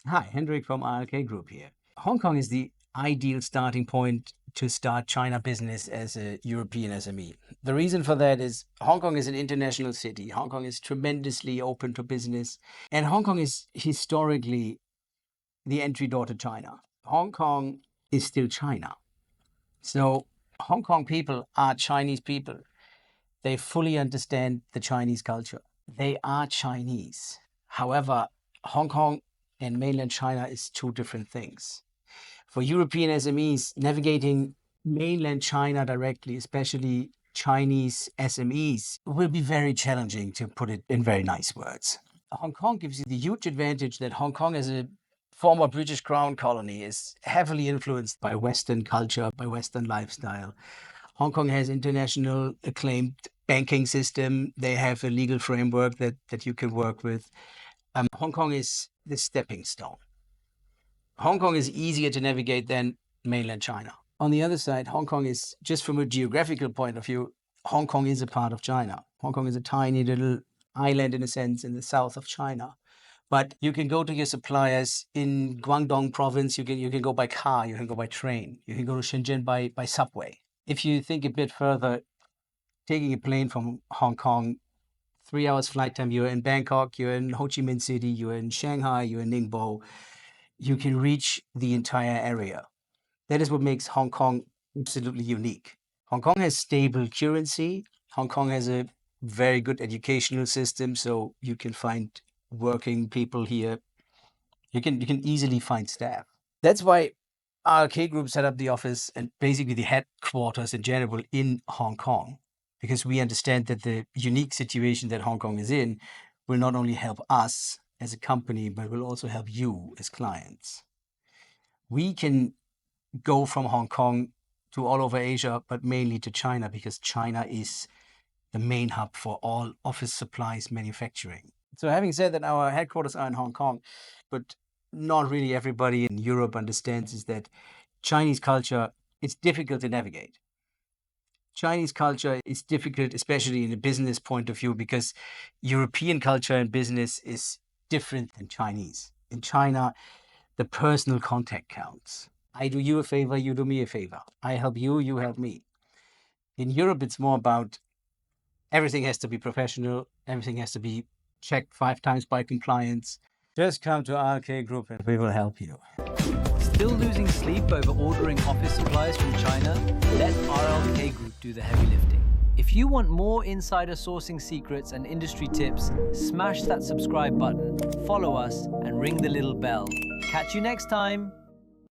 Hi, Hendrik from RLK Group here. Hong Kong is the ideal starting point to start China business as a European SME. The reason for that is Hong Kong is an international city. Hong Kong is tremendously open to business. And Hong Kong is historically the entry door to China. Hong Kong is still China. So Hong Kong people are Chinese people. They fully understand the Chinese culture. They are Chinese. However, Hong Kong and mainland China is two different things. For European SMEs, navigating mainland China directly, especially Chinese SMEs, will be very challenging, to put it in very nice words. Hong Kong gives you the huge advantage that Hong Kong, as a former British Crown colony, is heavily influenced by Western culture, by Western lifestyle. Hong Kong has international acclaimed banking system. They have a legal framework that you can work with. Hong Kong is the stepping stone. Hong Kong is easier to navigate than mainland China. On the other side, Hong Kong is, just from a geographical point of view, Hong Kong is a part of China. Hong Kong is a tiny little island, in a sense, in the south of China. But you can go to your suppliers in Guangdong province. You can go by car, you can go by train, you can go to Shenzhen by subway. If you think a bit further, taking a plane from Hong Kong, 3 hours flight time, you're in Bangkok, you're in Ho Chi Minh City, you're in Shanghai, you're in Ningbo. You can reach the entire area. That is what makes Hong Kong absolutely unique. Hong Kong has stable currency. Hong Kong has a very good educational system, so you can find working people here. You can easily find staff. That's why RLK Group set up the office and basically the headquarters in general in Hong Kong, because we understand that the unique situation that Hong Kong is in will not only help us as a company, but will also help you as clients. We can go from Hong Kong to all over Asia, but mainly to China, because China is the main hub for all office supplies manufacturing. So having said that, our headquarters are in Hong Kong, but not really everybody in Europe understands is that Chinese culture is difficult to navigate. Chinese culture is difficult, especially in a business point of view, because European culture and business is different than Chinese. In China, the personal contact counts. I do you a favor, you do me a favor. I help you, you help me. In Europe, it's more about everything has to be professional, everything has to be checked 5 times by compliance. Just come to RLK Group and we will help you. Still losing sleep over ordering office supplies from China? Let RLK Group do the heavy lifting. If you want more insider sourcing secrets and industry tips, smash that subscribe button, follow us, and ring the little bell. Catch you next time.